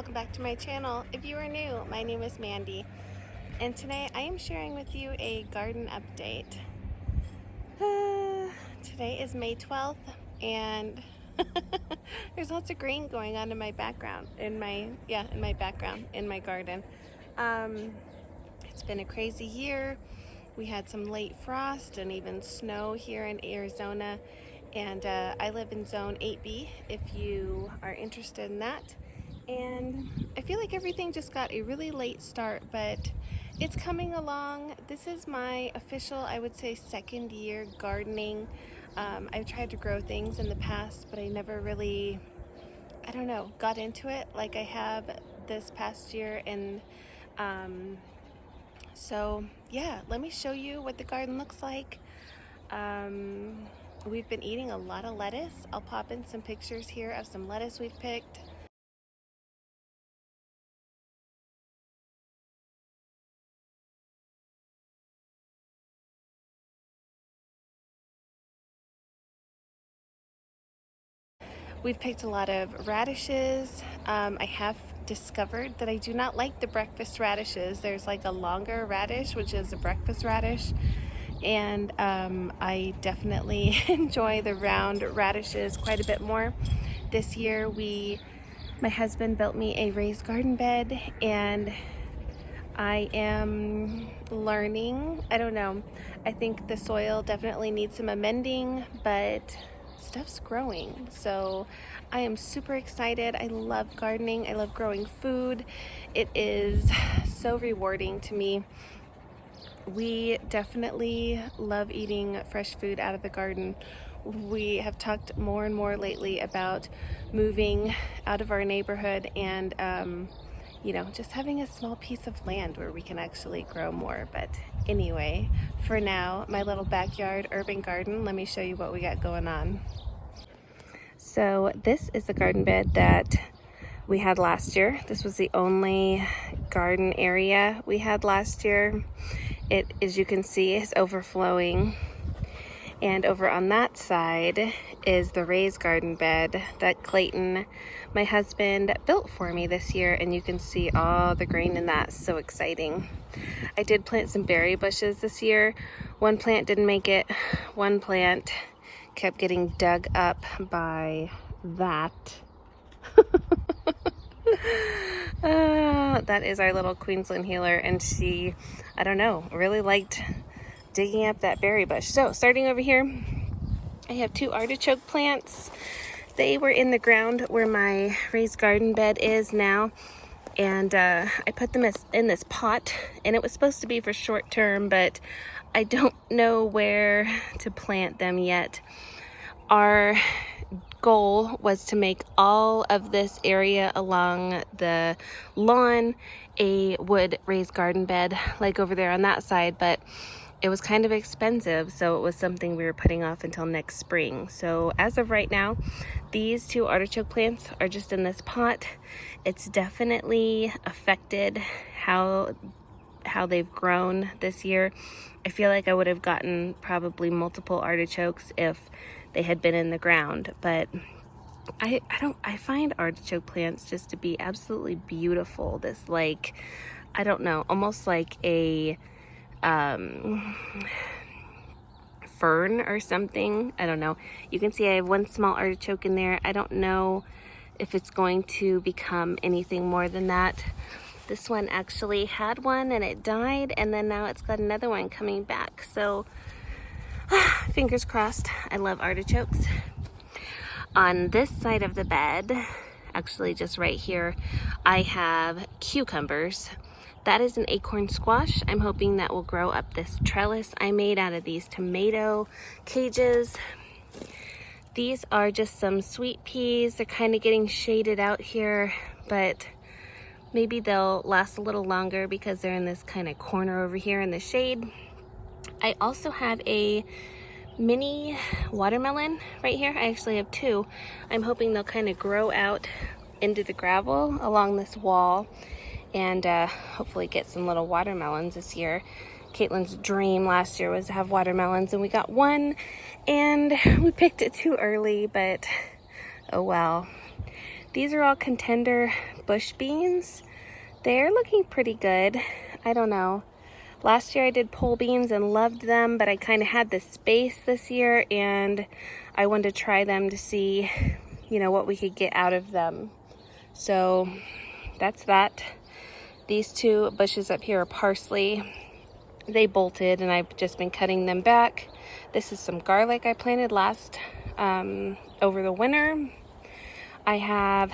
welcome back to my channel. If you are new, my name is Mandy, and today I am sharing with you a garden update. Today is May 12th, and there's lots of green going on in my background, in my garden. It's been a crazy year. We had some late frost and even snow here in Arizona, and I live in zone 8B if you are interested in that. And I feel like everything just got a really late start, but it's coming along. This is my official, I would say, second year gardening. I've tried to grow things in the past, but I never really, got into it like I have this past year. And so yeah, let me show you what the garden looks like. We've been eating a lot of lettuce. I'll pop in some pictures here of some lettuce we've picked. We've picked a lot of radishes. I have discovered that I do not like the breakfast radishes. There's like a longer radish, which is a breakfast radish, and I definitely enjoy the round radishes quite a bit more. This year my husband built me a raised garden bed, and I am learning. I don't know. I think the soil definitely needs some amending, but stuff's growing. So I am super excited. I love gardening. I love growing food. It is so rewarding to me. We definitely love eating fresh food out of the garden. We have talked more and more lately about moving out of our neighborhood and just having a small piece of land where we can actually grow more. But anyway, for now, my little backyard urban garden, let me show you what we got going on. So this is the garden bed that we had last year. This was the only garden area we had last year. It, as you can see, is overflowing. And over on that side is the raised garden bed that Clayton, my husband, built for me this year, and you can see all the grain in that. So exciting. I did plant some berry bushes this year. One plant didn't make it. One plant kept getting dug up by that. That is our little Queensland healer, and she, I don't know, really liked digging up that berry bush. So starting over here, I have two artichoke plants. They were in the ground where my raised garden bed is now, and I put them in this pot, and it was supposed to be for short term, but I don't know where to plant them yet. Our goal was to make all of this area along the lawn a wood raised garden bed, like over there on that side, but it was kind of expensive, so it was something we were putting off until next spring. So as of right now, these two artichoke plants are just in this pot. It's definitely affected how they've grown this year. I feel like I would have gotten probably multiple artichokes if they had been in the ground, but I find artichoke plants just to be absolutely beautiful. This, like, I don't know, almost like a fern or something. I don't know. You can see I have one small artichoke in there. I don't know if it's going to become anything more than that. This one actually had one and it died, and then now it's got another one coming back. So fingers crossed. I love artichokes. On this side of the bed, actually just right here, I have cucumbers. That is an acorn squash. I'm hoping that will grow up this trellis I made out of these tomato cages. These are just some sweet peas. They're kind of getting shaded out here, but maybe they'll last a little longer because they're in this kind of corner over here in the shade. I also have a mini watermelon right here. I actually have two. I'm hoping they'll kind of grow out into the gravel along this wall, and hopefully get some little watermelons this year. Caitlin's dream last year was to have watermelons, and we got one, and we picked it too early, but oh well. These are all contender bush beans. They're looking pretty good. I don't know. Last year I did pole beans and loved them, but I kind of had the space this year and I wanted to try them to see, you know, what we could get out of them. So that's that. These two bushes up here are parsley. They bolted and I've just been cutting them back. This is some garlic I planted last over the winter. I have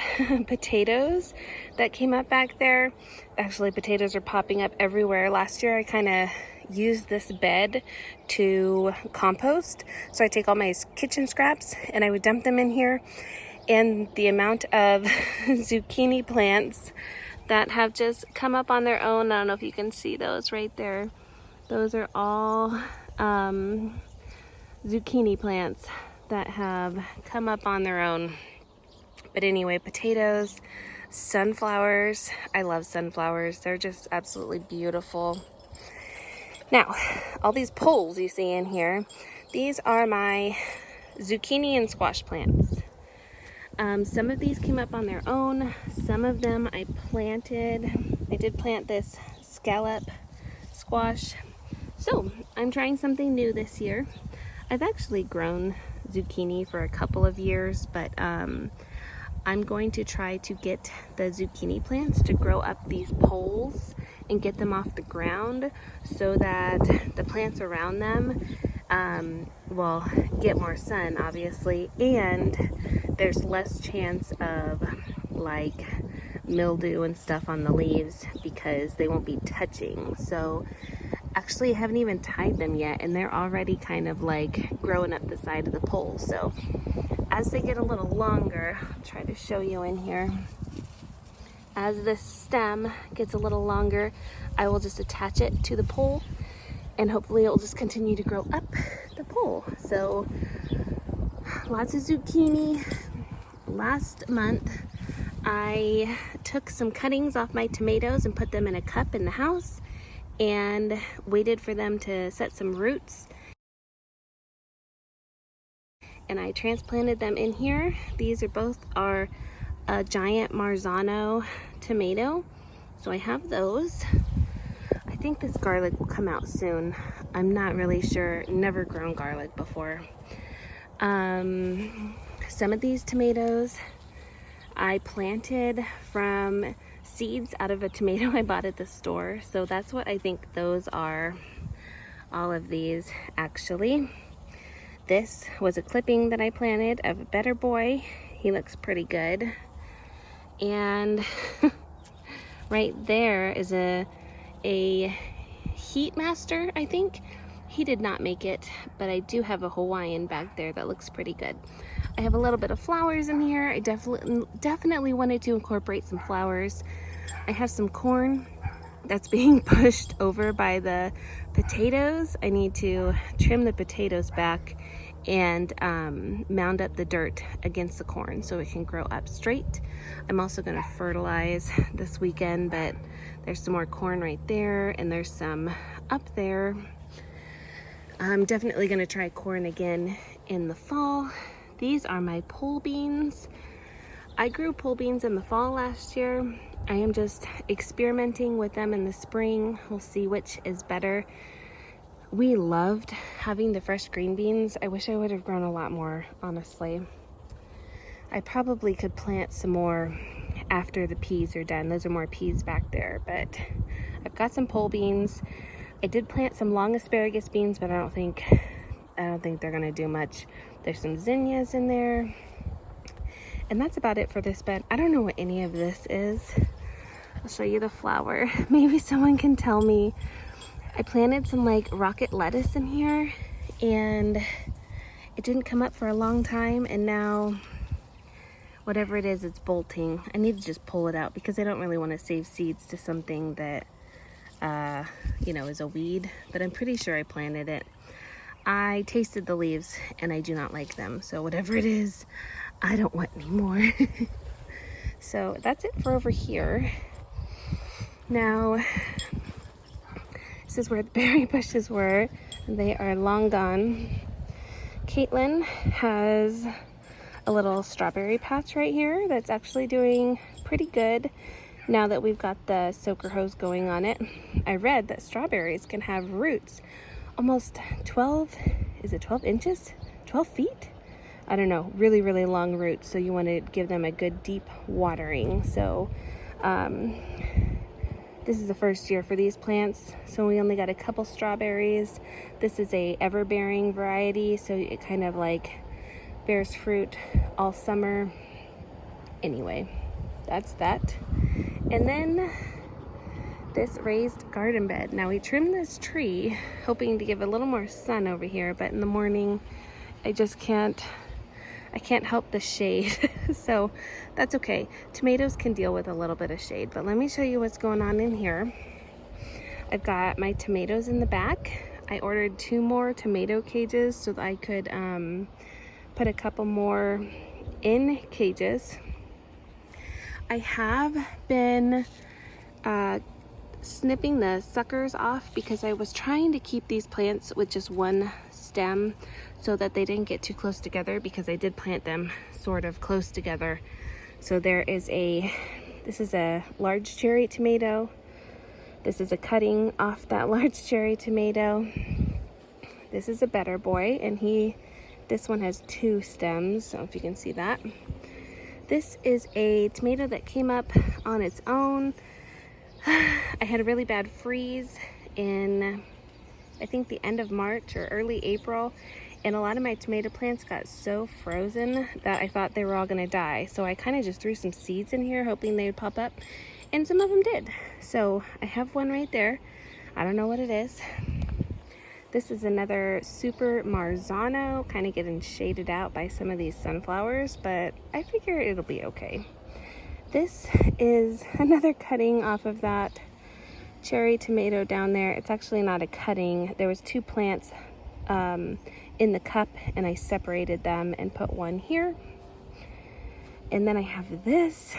potatoes that came up back there. Actually, potatoes are popping up everywhere. Last year I kind of used this bed to compost. So I take all my kitchen scraps and I would dump them in here. And the amount of zucchini plants that have just come up on their own. I don't know if you can see those right there. Those are all zucchini plants that have come up on their own. But anyway, potatoes, sunflowers. I love sunflowers. They're just absolutely beautiful. Now, all these poles you see in here, these are my zucchini and squash plants. Some of these came up on their own. Some of them I planted. I did plant this scallop squash. So I'm trying something new this year. I've actually grown zucchini for a couple of years, but I'm going to try to get the zucchini plants to grow up these poles and get them off the ground so that the plants around them will get more sun, obviously, and there's less chance of like mildew and stuff on the leaves because they won't be touching. So actually I haven't even tied them yet and they're already kind of like growing up the side of the pole. So as they get a little longer, I'll try to show you in here. As this stem gets a little longer, I will just attach it to the pole and hopefully it will just continue to grow up the pole. So lots of zucchini. Last month, I took some cuttings off my tomatoes and put them in a cup in the house and waited for them to set some roots. And I transplanted them in here. These are both a giant Marzano tomato. So I have those. I think this garlic will come out soon. I'm not really sure. Never grown garlic before. Some of these tomatoes I planted from seeds out of a tomato I bought at the store. So that's what I think those are. All of these actually. This was a clipping that I planted of a Better Boy. He looks pretty good. And right there is a Heat Master, I think. He did not make it, but I do have a Hawaiian back there that looks pretty good. I have a little bit of flowers in here. I definitely wanted to incorporate some flowers. I have some corn that's being pushed over by the potatoes. I need to trim the potatoes back and mound up the dirt against the corn so it can grow up straight. I'm also going to fertilize this weekend, but there's some more corn right there and there's some up there. I'm definitely going to try corn again in the fall. These are my pole beans. I grew pole beans in the fall last year. I am just experimenting with them in the spring. We'll see which is better. We loved having the fresh green beans. I wish I would have grown a lot more, honestly. I probably could plant some more after the peas are done. Those are more peas back there, but I've got some pole beans. I did plant some long asparagus beans, but I don't think they're gonna do much. There's some zinnias in there. And that's about it for this bed. I don't know what any of this is. I'll show you the flower. Maybe someone can tell me. I planted some like rocket lettuce in here and it didn't come up for a long time, and now whatever it is, it's bolting. I need to just pull it out because I don't really want to save seeds to something that you know, is a weed, but I'm pretty sure I planted it. I tasted the leaves and I do not like them, so whatever it is, I don't want any more. So that's it for over here. Now, this is where the berry bushes were. They are long gone. Caitlin has a little strawberry patch right here that's actually doing pretty good now that we've got the soaker hose going on it. I read that strawberries can have roots almost 12, is it 12 inches? 12 feet? I don't know, really, really long roots. So you want to give them a good deep watering. So this is the first year for these plants. So we only got a couple strawberries. This is a ever-bearing variety. So it kind of like bears fruit all summer. Anyway, that's that. And then this raised garden bed. Now we trimmed this tree hoping to give a little more sun over here, but in the morning I just can't help the shade. So that's okay. Tomatoes can deal with a little bit of shade, but let me show you what's going on in here. I've got my tomatoes in the back. I ordered 2 more tomato cages so that I could put a couple more in cages. I have been snipping the suckers off because I was trying to keep these plants with just one stem so that they didn't get too close together, because I did plant them sort of close together. So there is this is a large cherry tomato. This is a cutting off that large cherry tomato. This is a Better Boy, and this one has 2 stems. I don't know if you can see that. This is a tomato that came up on its own. I had a really bad freeze in, I think, the end of March or early April, and a lot of my tomato plants got so frozen that I thought they were all gonna die. So I kind of just threw some seeds in here hoping they would pop up, and some of them did. So I have one right there. I don't know what it is. This is another Super Marzano, kind of getting shaded out by some of these sunflowers, but I figure it'll be okay. This is another cutting off of that cherry tomato down there. It's actually not a cutting. There was 2 plants in the cup, and I separated them and put one here. And then I have this.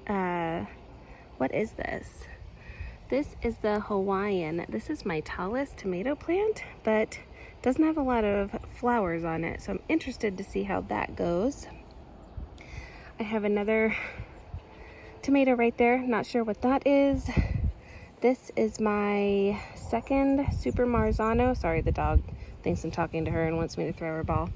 What is this? This is the Hawaiian. This is my tallest tomato plant, but doesn't have a lot of flowers on it. So I'm interested to see how that goes. I have another tomato right there. Not sure what that is. This is my second Super Marzano. Sorry, the dog thinks I'm talking to her and wants me to throw her a ball.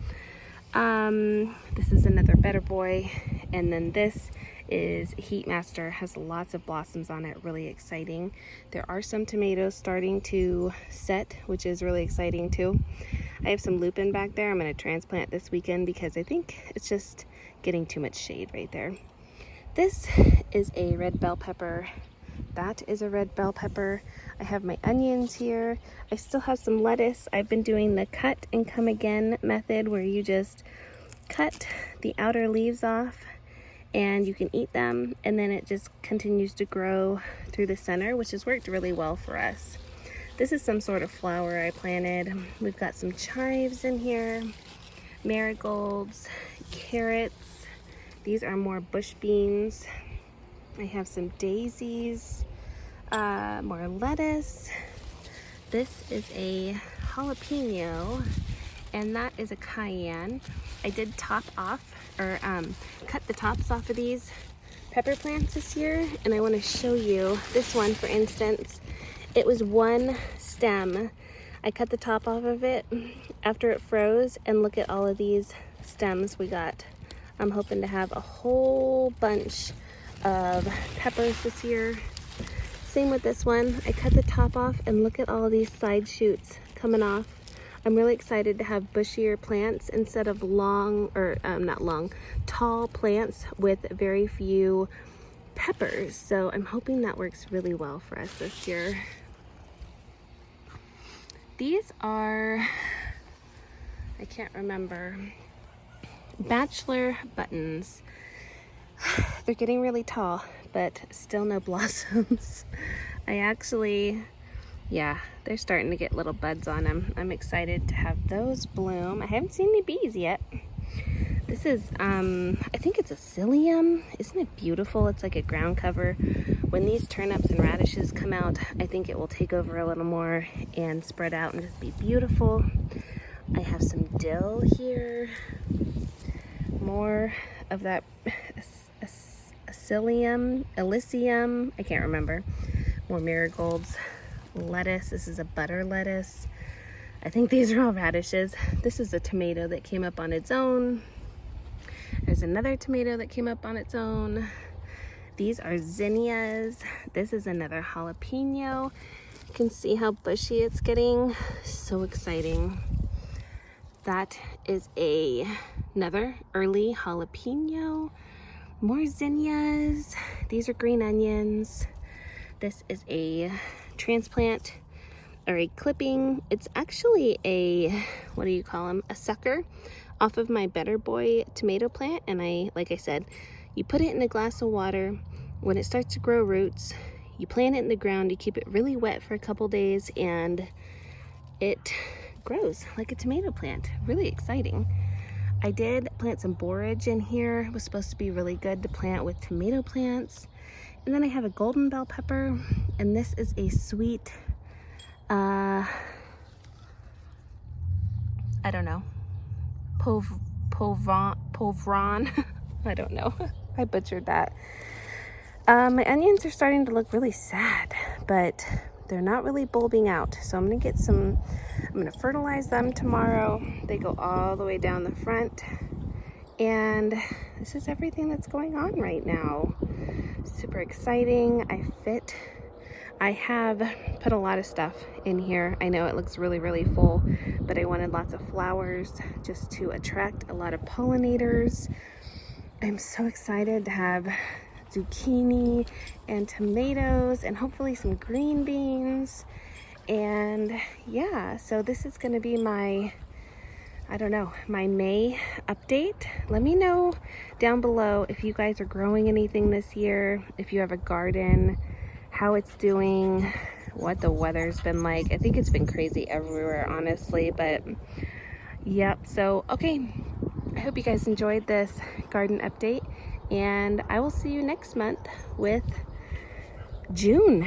This is another Better Boy. And then this is Heatmaster. Has lots of blossoms on it. Really exciting. There are some tomatoes starting to set, which is really exciting too. I have some lupin back there. I'm going to transplant this weekend because I think it's just getting too much shade right there. This is a red bell pepper. That is a red bell pepper. I have my onions here. I still have some lettuce. I've been doing the cut and come again method, where you just cut the outer leaves off and you can eat them, and then it just continues to grow through the center, which has worked really well for us. This is some sort of flower I planted. We've got some chives in here, marigolds, carrots. These are more bush beans. I have some daisies, more lettuce. This is a jalapeno, and that is a cayenne. I did top off, or cut the tops off of these pepper plants this year, and I want to show you this one, for instance. It was one stem. I cut the top off of it after it froze, and look at all of these stems we got. I'm hoping to have a whole bunch of peppers this year. Same with this one. I cut the top off, and look at all of these side shoots coming off. I'm really excited to have bushier plants instead of long, or not long, tall plants with very few peppers. So I'm hoping that works really well for us this year. These are, I can't remember, bachelor buttons. They're getting really tall, but still no blossoms. I actually, yeah, they're starting to get little buds on them. I'm excited to have those bloom. I haven't seen any bees yet. This is, I think it's a psyllium. Isn't it beautiful? It's like a ground cover. When these turnips and radishes come out, I think it will take over a little more and spread out and just be beautiful. I have some dill here. more of that Elysium, I can't remember. More marigolds, lettuce. This is a butter lettuce. I think these are all radishes. This is a tomato that came up on its own. There's another tomato that came up on its own. These are zinnias. This is another jalapeno. You can see how bushy it's getting. So exciting. That is another early jalapeno. More zinnias. These are green onions. This is a transplant or a clipping. It's actually a, what do you call them? A sucker off of my Better Boy tomato plant. And like I said, you put it in a glass of water. When it starts to grow roots, you plant it in the ground. You keep it really wet for a couple days and it grows like a tomato plant. Really exciting. I did plant some borage in here. It was supposed to be really good to plant with tomato plants. And then I have a golden bell pepper, and this is a sweet, I don't know, poivron. I don't know. I butchered that. My onions are starting to look really sad, but they're not really bulbing out. So I'm gonna get some, I'm gonna fertilize them tomorrow. They go all the way down the front. And this is everything that's going on right now. Super exciting. I have put a lot of stuff in here. I know it looks really, really full, but I wanted lots of flowers just to attract a lot of pollinators. I'm so excited to have zucchini and tomatoes and hopefully some green beans. And yeah, so this is going to be my, I don't know, my May update. Let me know down below if you guys are growing anything this year, if you have a garden, how it's doing, what the weather's been like. I think it's been crazy everywhere, honestly, but yep. So, okay, I hope you guys enjoyed this garden update, and I will see you next month with June.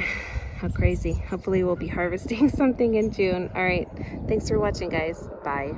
How crazy. Hopefully we'll be harvesting something in June. All right, thanks for watching, guys. Bye.